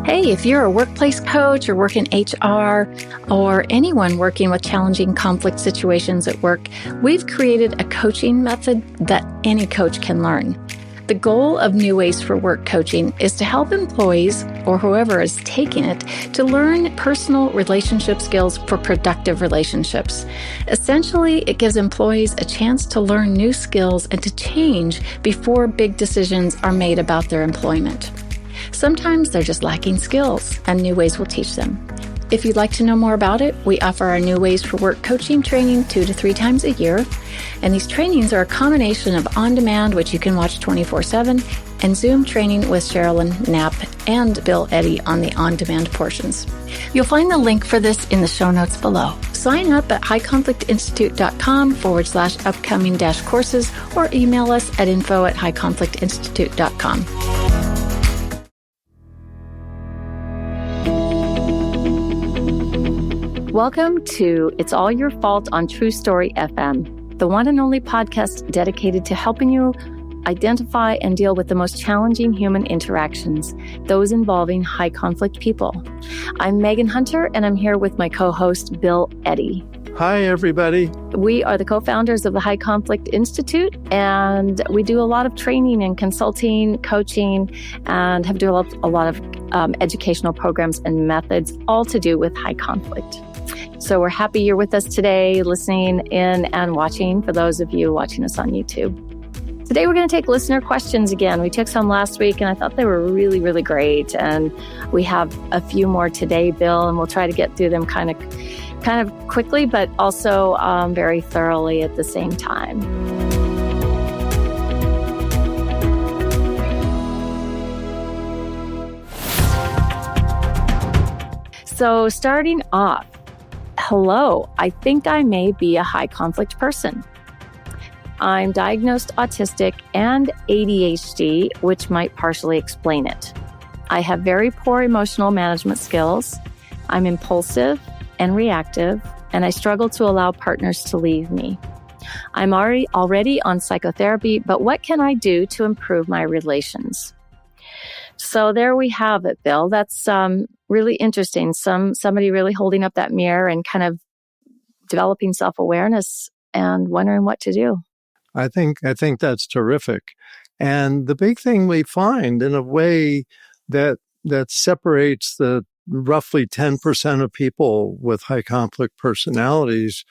Hey, if you're a workplace coach or work in HR or anyone working with challenging conflict situations at work, we've created a coaching method that any coach can learn. The goal of New Ways for Work coaching is to help employees or whoever is taking it to learn personal relationship skills for productive relationships. Essentially, it gives employees a chance to learn new skills and to change before big decisions are made about their employment. Sometimes they're just lacking skills, and New Ways will teach them. If you'd like to know more about it, we offer our New Ways for Work coaching training 2 to 3 times a year. And these trainings are a combination of on-demand, which you can watch 24/7, and Zoom training with Sherilyn Knapp and Bill Eddy on the on-demand portions. You'll find the link for this in the show notes below. Sign up at highconflictinstitute.com/upcoming-courses or email us at info@highconflictinstitute.com. Welcome to It's All Your Fault on True Story FM, the one and only podcast dedicated to helping you identify and deal with the most challenging human interactions, those involving high conflict people. I'm Megan Hunter, and I'm here with my co-host, Bill Eddy. Hi, everybody. We are the co-founders of the High Conflict Institute, and we do a lot of training and consulting, coaching, and have developed a lot of educational programs and methods, all to do with high conflict. So we're happy you're with us today, listening in and watching, for those of you watching us on YouTube. Today, we're going to take listener questions again. We took some last week, and I thought they were really, really great. And we have a few more today, Bill, and we'll try to get through them kind of quickly, but also very thoroughly at the same time. So starting off, hello, I think I may be a high conflict person. I'm diagnosed autistic and ADHD, which might partially explain it. I have very poor emotional management skills. I'm impulsive and reactive, and I struggle to allow partners to leave me. I'm already on psychotherapy, but what can I do to improve my relations? So there we have it, Bill. That's really interesting. Somebody really holding up that mirror and kind of developing self-awareness and wondering what to do. I think that's terrific. And the big thing we find, in a way that separates the roughly 10% of people with high conflict personalities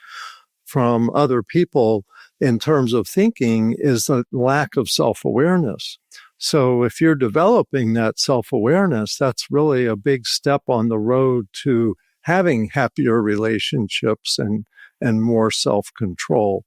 from other people in terms of thinking, is a lack of self-awareness. So if you're developing that self-awareness, that's really a big step on the road to having happier relationships and more self-control.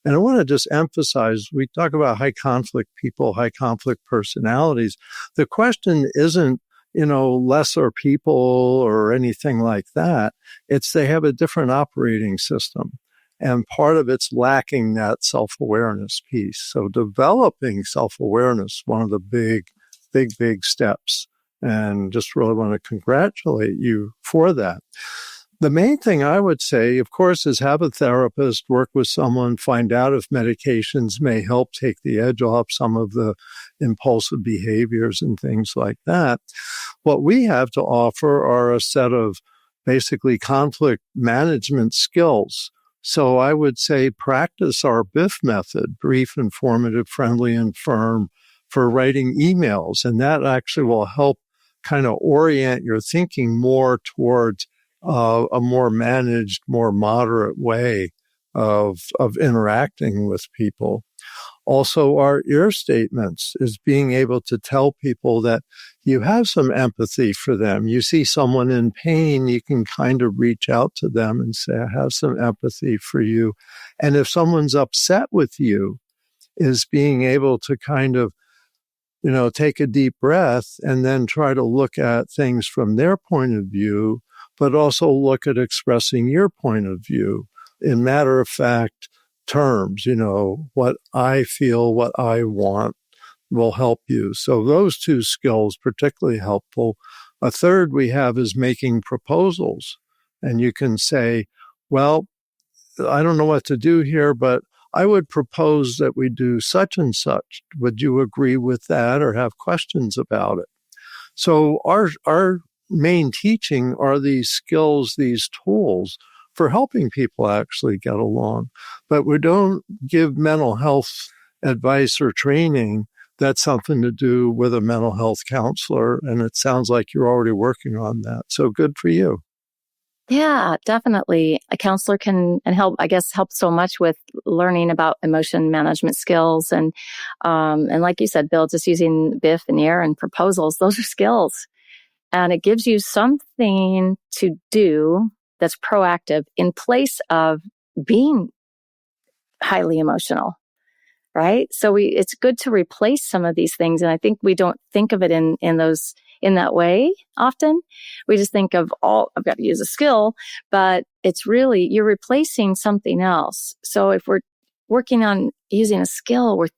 And I want to just emphasize, we talk about high conflict people, high conflict personalities. The question isn't, lesser people or anything like that. It's they have a different operating system. And part of it's lacking that self-awareness piece. So developing self-awareness, one of the big steps. And just really want to congratulate you for that. The main thing I would say, of course, is have a therapist, work with someone, find out if medications may help take the edge off some of the impulsive behaviors and things like that. What we have to offer are a set of basically conflict management skills. So I would say practice our BIFF method, brief, informative, friendly, and firm, for writing emails. And that actually will help kind of orient your thinking more towards a more managed, more moderate way of interacting with people. Also, our ear statements is being able to tell people that you have some empathy for them. You see someone in pain, you can kind of reach out to them and say, I have some empathy for you. And if someone's upset with you, is being able to kind of, take a deep breath and then try to look at things from their point of view, but also look at expressing your point of view in matter-of-fact terms. What I feel, what I want will help you. So those two skills particularly helpful. A third we have is making proposals. And you can say, well, I don't know what to do here, but I would propose that we do such and such. Would you agree with that or have questions about it? So our main teaching are these skills, these tools for helping people actually get along. But we don't give mental health advice or training. That's something to do with a mental health counselor. And it sounds like you're already working on that. So good for you. Yeah, definitely. A counselor can help, I guess, help so much with learning about emotion management skills. And like you said, Bill, just using BIFF and EAR and proposals, those are skills. And it gives you something to do that's proactive in place of being highly emotional, right? So it's good to replace some of these things. And I think we don't think of it in that way often. We just think of, I've got to use a skill, but it's really, you're replacing something else. So if we're working on using a skill, we're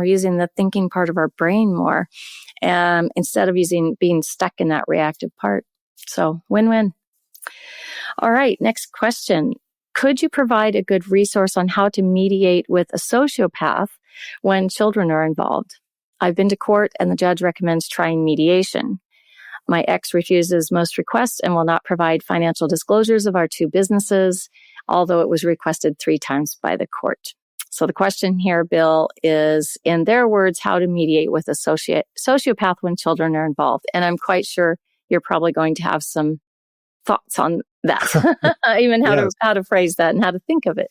using the thinking part of our brain more, instead of being stuck in that reactive part. So win-win. All right, next question. Could you provide a good resource on how to mediate with a sociopath when children are involved? I've been to court and the judge recommends trying mediation. My ex refuses most requests and will not provide financial disclosures of our two businesses, although it was requested 3 times by the court. So the question here, Bill, is, in their words, how to mediate with a sociopath when children are involved. And I'm quite sure you're probably going to have some thoughts on that, even how to phrase that and how to think of it.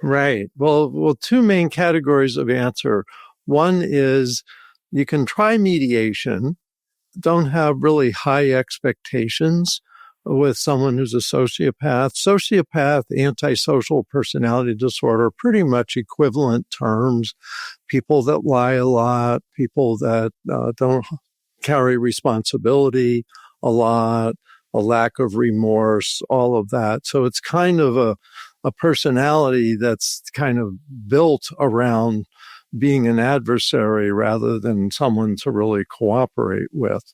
Right. Well, 2 main categories of answer. One is you can try mediation. Don't have really high expectations with someone who's a sociopath. Sociopath, antisocial personality disorder, pretty much equivalent terms. People that lie a lot, people that don't carry responsibility a lot, a lack of remorse, all of that. So it's kind of a personality that's kind of built around being an adversary rather than someone to really cooperate with.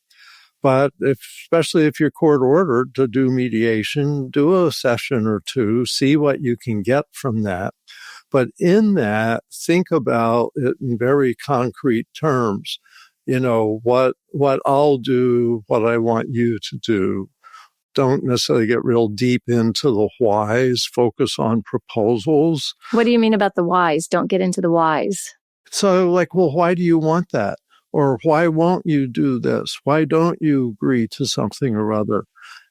But especially if you're court ordered to do mediation, do a session or 2, see what you can get from that. But in that, think about it in very concrete terms. What I'll do, what I want you to do. Don't necessarily get real deep into the whys, focus on proposals. What do you mean about the whys? Don't get into the whys. So why do you want that? Or why won't you do this? Why don't you agree to something or other?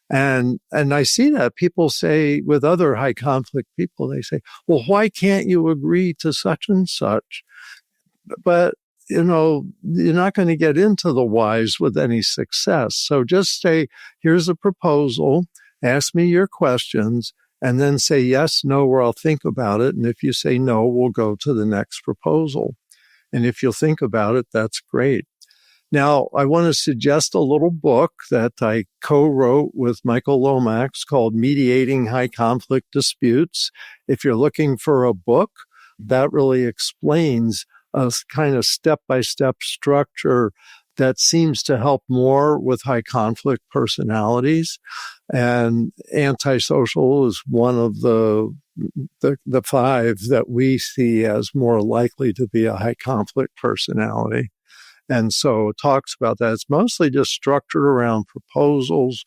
And I see that people say with other high conflict people, they say, well, why can't you agree to such and such? But, you're not going to get into the whys with any success. So just say, here's a proposal, ask me your questions, and then say yes, no, or I'll think about it. And if you say no, we'll go to the next proposal. And if you'll think about it, that's great. Now, I want to suggest a little book that I co-wrote with Michael Lomax called Mediating High Conflict Disputes. If you're looking for a book, that really explains a kind of step-by-step structure that seems to help more with high conflict personalities. And antisocial is one of the 5 that we see as more likely to be a high conflict personality. And so it talks about that. It's mostly just structured around proposals,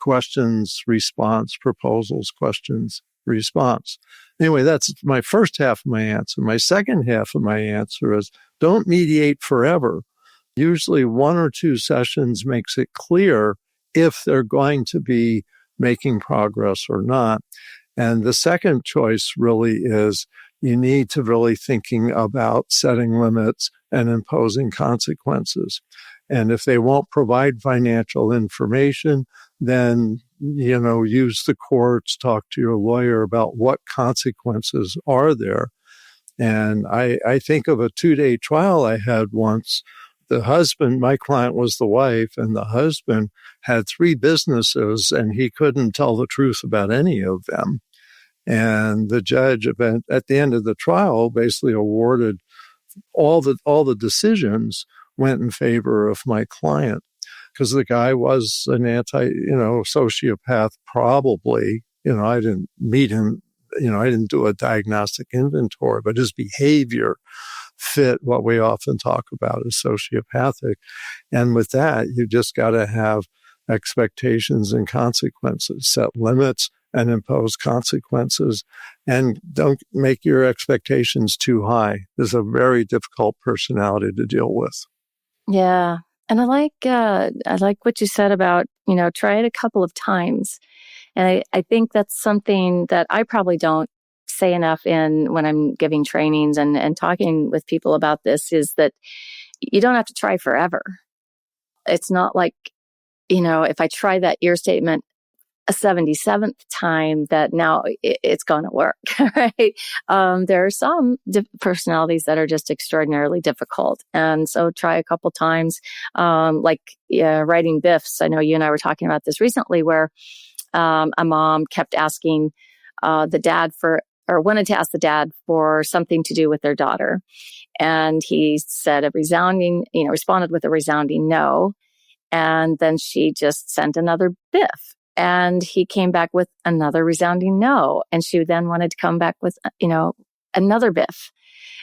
questions, response, proposals, questions, response. Anyway, that's my first half of my answer. My second half of my answer is don't mediate forever. Usually 1 or 2 sessions makes it clear if they're going to be making progress or not. And the second choice really is you need to really thinking about setting limits and imposing consequences. And if they won't provide financial information, then, use the courts, talk to your lawyer about what consequences are there. And I think of a 2-day trial I had once. The husband, my client was the wife, and the husband had 3 businesses, and he couldn't tell the truth about any of them. And the judge at the end of the trial basically awarded all the decisions went in favor of my client because the guy was an sociopath probably. I didn't meet him. I didn't do a diagnostic inventory, but his behavior fit what we often talk about as sociopathic. And with that, you just got to have expectations and consequences, set limits and impose consequences, and don't make your expectations too high. This is a very difficult personality to deal with. Yeah. And I like what you said about, try it a couple of times. And I think that's something that I probably don't say enough when I'm giving trainings and talking with people about this, is that you don't have to try forever. It's not like, if I try that ear statement a 77th time, that now it's going to work, right? There are some personalities that are just extraordinarily difficult. And so try a couple times, writing BIFFs. I know you and I were talking about this recently, where a mom kept asking the dad wanted to ask the dad for something to do with their daughter. And he said responded with a resounding no. And then she just sent another BIFF. And he came back with another resounding no. And she then wanted to come back with, another BIFF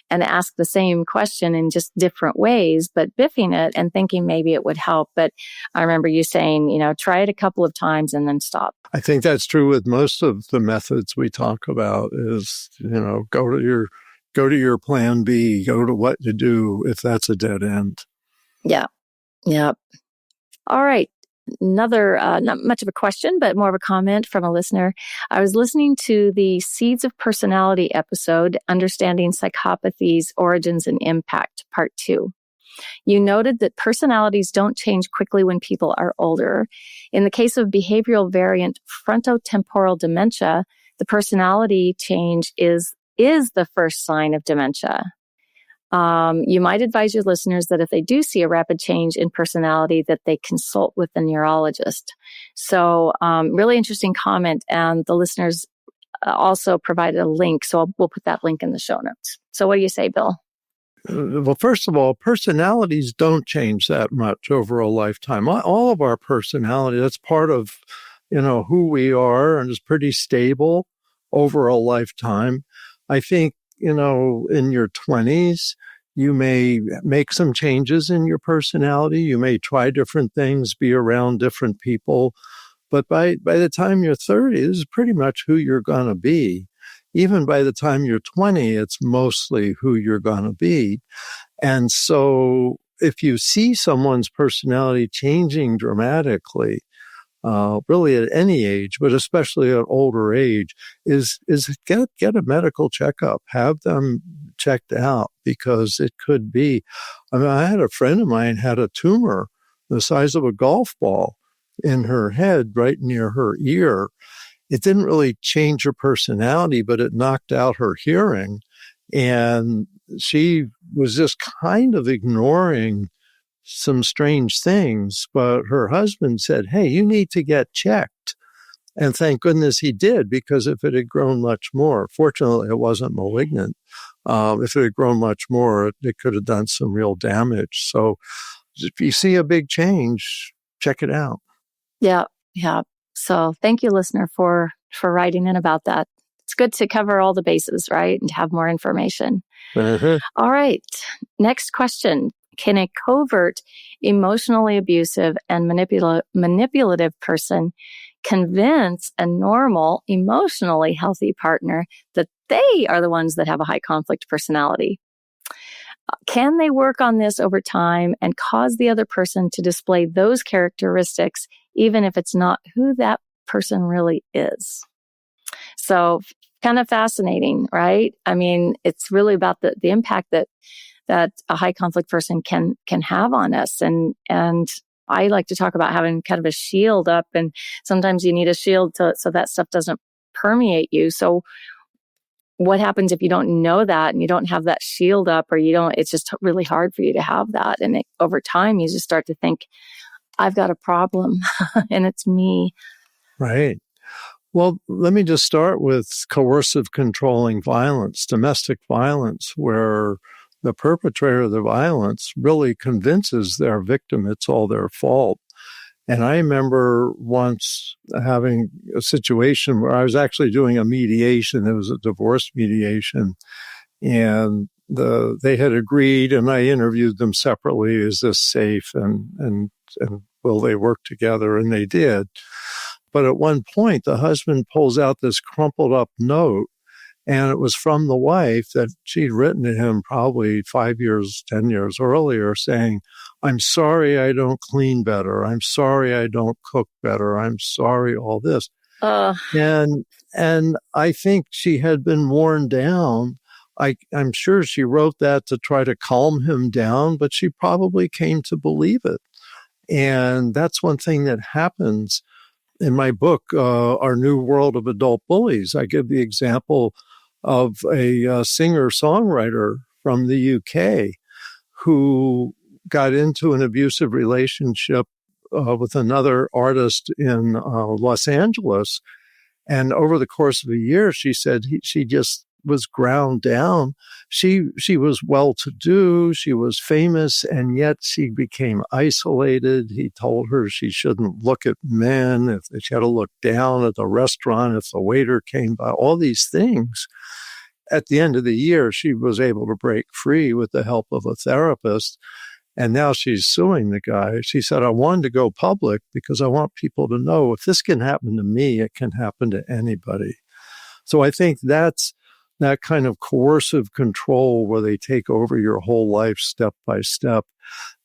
and ask the same question in just different ways, but biffing it and thinking maybe it would help. But I remember you saying, try it a couple of times and then stop. I think that's true with most of the methods we talk about is, go to your plan B, go to what to do if that's a dead end. Yeah. Yeah. All right. Another, not much of a question, but more of a comment from a listener. I was listening to the Seeds of Personality episode, Understanding Psychopathy's Origins and Impact, Part 2. You noted that personalities don't change quickly when people are older. In the case of behavioral variant frontotemporal dementia, the personality change is the first sign of dementia. You might advise your listeners that if they do see a rapid change in personality, that they consult with the neurologist. So, really interesting comment. And the listeners also provided a link. So we'll put that link in the show notes. So what do you say, Bill? Well, first of all, personalities don't change that much over a lifetime. All of our personality, that's part of, who we are, and is pretty stable over a lifetime. I think, in your 20s, you may make some changes in your personality. You may try different things, be around different people. But by the time you're 30, this is pretty much who you're going to be. Even by the time you're 20, it's mostly who you're going to be. And so if you see someone's personality changing dramatically, really at any age, but especially at older age, is get a medical checkup, have them checked out, because it could be. I had a friend of mine had a tumor the size of a golf ball in her head, right near her ear. It didn't really change her personality, but it knocked out her hearing, and she was just kind of ignoring some strange things, but her husband said, "Hey, you need to get checked." And thank goodness he did, because if it had grown much more, fortunately it wasn't malignant. If it had grown much more, it could have done some real damage. So if you see a big change, check it out. Yeah. Yeah. So thank you, listener, for writing in about that. It's good to cover all the bases, right? And to have more information. Uh-huh. All right. Next question. Can a covert, emotionally abusive, and manipulative person convince a normal, emotionally healthy partner that they are the ones that have a high conflict personality? Can they work on this over time and cause the other person to display those characteristics, even if it's not who that person really is? So kind of fascinating, right? I mean, it's really about the impact that a high conflict person can have on us. And I like to talk about having kind of a shield up, and sometimes you need a shield so that stuff doesn't permeate you. So what happens if you don't know that and you don't have that shield up, or it's just really hard for you to have that. And over time, you just start to think, I've got a problem and it's me. Right. Well, let me just start with coercive controlling violence, domestic violence, where the perpetrator of the violence really convinces their victim it's all their fault. And I remember once having a situation where I was actually doing a mediation. It was a divorce mediation. And they had agreed, and I interviewed them separately. Is this safe? And will they work together? And they did. But at one point, the husband pulls out this crumpled up note, and it was from the wife that she'd written to him probably 5 years, 10 years earlier saying, I'm sorry I don't clean better. I'm sorry I don't cook better. I'm sorry all this. And I think she had been worn down. I'm sure she wrote that to try to calm him down, but she probably came to believe it. And that's one thing that happens in my book, Our New World of Adult Bullies. I give the example of a singer-songwriter from the UK who got into an abusive relationship with another artist in Los Angeles. And over the course of a year, she said she just was ground down. She was well-to-do, she was famous, and yet she became isolated. He told her she shouldn't look at men, if she had to look down at the restaurant if the waiter came by, all these things. At the end of the year, she was able to break free with the help of a therapist. And now she's suing the guy. She said, I wanted to go public because I want people to know if this can happen to me, it can happen to anybody. So I think that's that kind of coercive control where they take over your whole life step by step,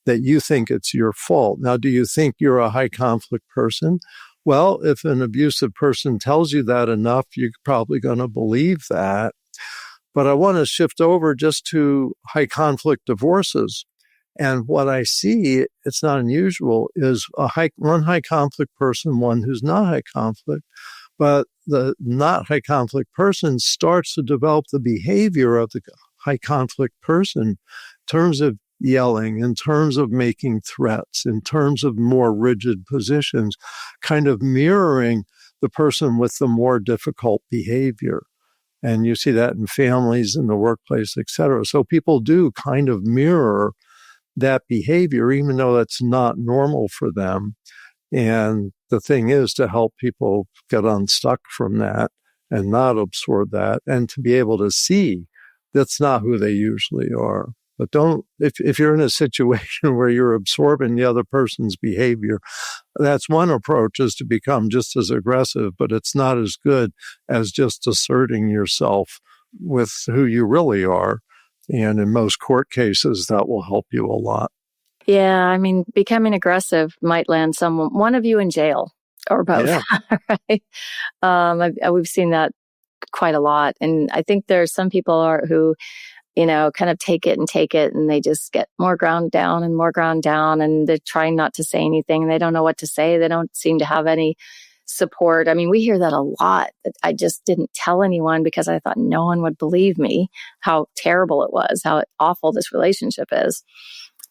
that you think it's your fault. Now, do you think you're a high conflict person? Well, if an abusive person tells you that enough, you're probably going to believe that. But I want to shift over just to high conflict divorces. And what I see, it's not unusual, is one high conflict person, one who's not high conflict. But the not high conflict person starts to develop the behavior of the high conflict person in terms of yelling, in terms of making threats, in terms of more rigid positions, kind of mirroring the person with the more difficult behavior. And you see that in families, in the workplace, et cetera. So people do kind of mirror that behavior, even though that's not normal for them. And the thing is to help people get unstuck from that and not absorb that, and to be able to see that's not who they usually are. But if you're in a situation where you're absorbing the other person's behavior, that's one approach, is to become just as aggressive, but it's not as good as just asserting yourself with who you really are. And in most court cases, that will help you a lot. Yeah, I mean, becoming aggressive might land one of you in jail or both, yeah. Right? We've seen that quite a lot. And I think there's some people who, kind of take it, and they just get more ground down, and they're trying not to say anything, and they don't know what to say. They don't seem to have any support. I mean, we hear that a lot. I just didn't tell anyone because I thought no one would believe me, how terrible it was, how awful this relationship is.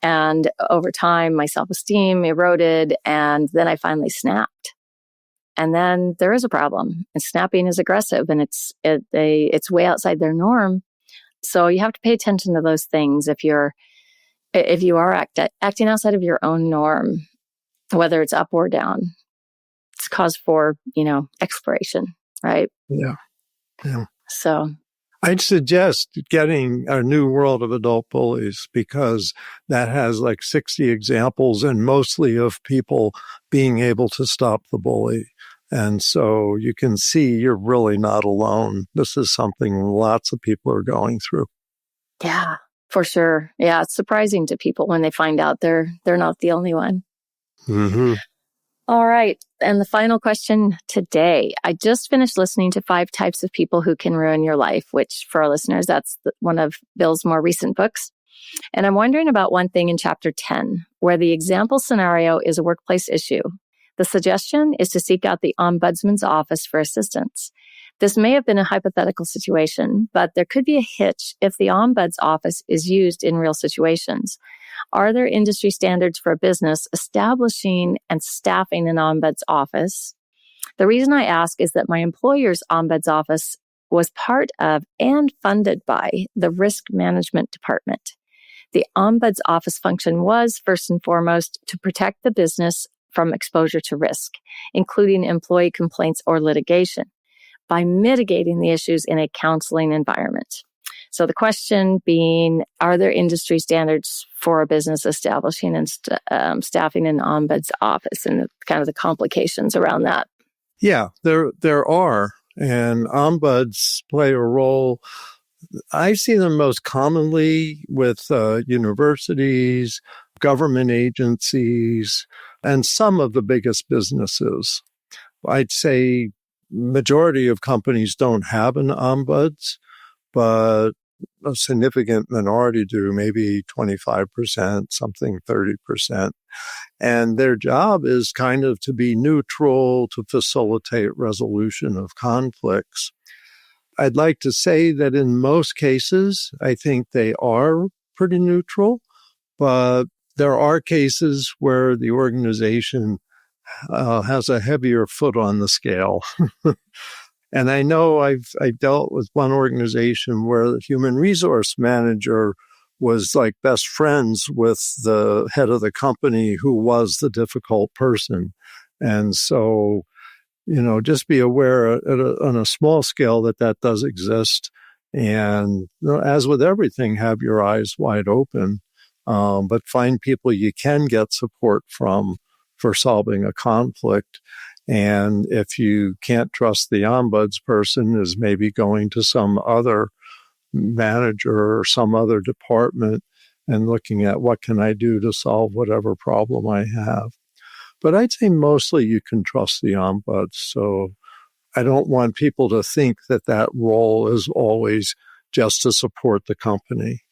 And over time, my self-esteem eroded, and then I finally snapped. And then there is a problem. And snapping is aggressive, and it's way outside their norm. So you have to pay attention to those things if you are acting outside of your own norm, whether it's up or down. It's cause for exploration, right? Yeah. So I'd suggest getting A New World of Adult Bullies, because that has like 60 examples, and mostly of people being able to stop the bully. And so you can see you're really not alone. This is something lots of people are going through. Yeah, for sure. Yeah, it's surprising to people when they find out they're not the only one. Mm-hmm. All right. And the final question today. I just finished listening to 5 Types of People Who Can Ruin Your Life, which for our listeners, that's one of Bill's more recent books. And I'm wondering about one thing in chapter 10, where the example scenario is a workplace issue. The suggestion is to seek out the ombudsman's office for assistance. This may have been a hypothetical situation, but there could be a hitch if the ombuds office is used in real situations. Are there industry standards for a business establishing and staffing an ombuds office? The reason I ask is that my employer's ombuds office was part of and funded by the risk management department. The ombuds office function was, first and foremost, to protect the business from exposure to risk, including employee complaints or litigation, by mitigating the issues in a counseling environment. So the question being, are there industry standards for a business establishing and staffing an ombuds office, and kind of the complications around that? Yeah, there are. And ombuds play a role. I see them most commonly with universities, government agencies, and some of the biggest businesses. I'd say majority of companies don't have an ombuds, but a significant minority do, maybe 25%, something 30%. And their job is kind of to be neutral, to facilitate resolution of conflicts. I'd like to say that in most cases, I think they are pretty neutral, but there are cases where the organization has a heavier foot on the scale. And I know I dealt with one organization where the human resource manager was like best friends with the head of the company, who was the difficult person. And so, just be aware on a small scale that does exist. And as with everything, have your eyes wide open, but find people you can get support from for solving a conflict. And if you can't trust the ombuds person, is maybe going to some other manager or some other department and looking at what can I do to solve whatever problem I have. But I'd say mostly you can trust the ombuds. So I don't want people to think that role is always just to support the company.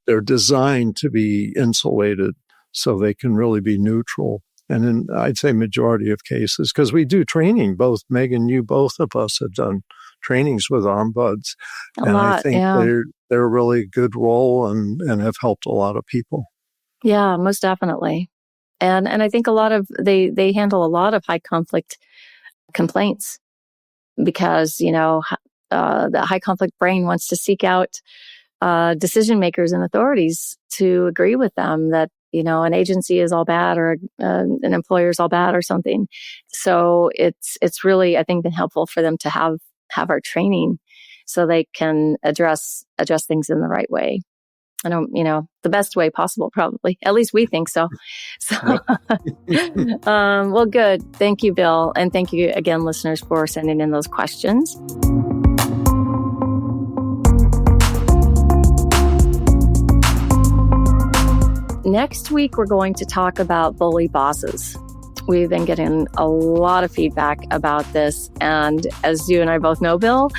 They're designed to be insulated so they can really be neutral. And in, I'd say, majority of cases, because we do training, both Megan, both of us have done trainings with ombuds. I think they're a really good role and have helped a lot of people. Yeah, most definitely. And I think a lot of, they handle a lot of high conflict complaints because, the high conflict brain wants to seek out decision makers and authorities to agree with them that, an agency is all bad or an employer is all bad or something. So it's really, I think, been helpful for them to have our training so they can address things in the right way. I don't, the best way possible, probably. At least we think so. So, well, good. Thank you, Bill. And thank you again, listeners, for sending in those questions. Next week, we're going to talk about bully bosses. We've been getting a lot of feedback about this. And as you and I both know, Bill,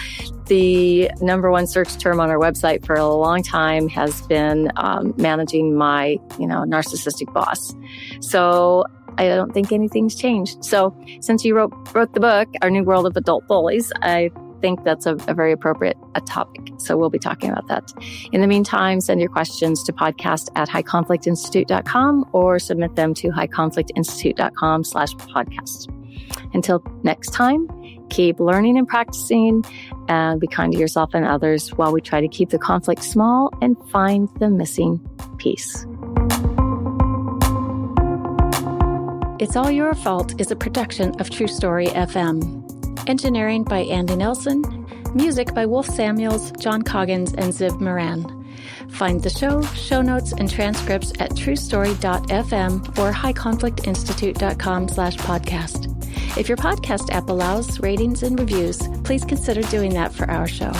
the number one search term on our website for a long time has been managing my, narcissistic boss. So I don't think anything's changed. So since you wrote the book, Our New World of Adult Bullies, I think that's a very appropriate topic. So we'll be talking about that. In the meantime, send your questions to podcast@highconflictinstitute.com or submit them to highconflictinstitute.com/podcast. Until next time, keep learning and practicing and be kind to yourself and others while we try to keep the conflict small and find the missing piece. It's All Your Fault is a production of True Story FM. Engineering by Andy Nelson. Music by Wolf Samuels, John Coggins, and Ziv Moran. Find the show notes, and transcripts at truestory.fm or highconflictinstitute.com/podcast. If your podcast app allows ratings and reviews, please consider doing that for our show.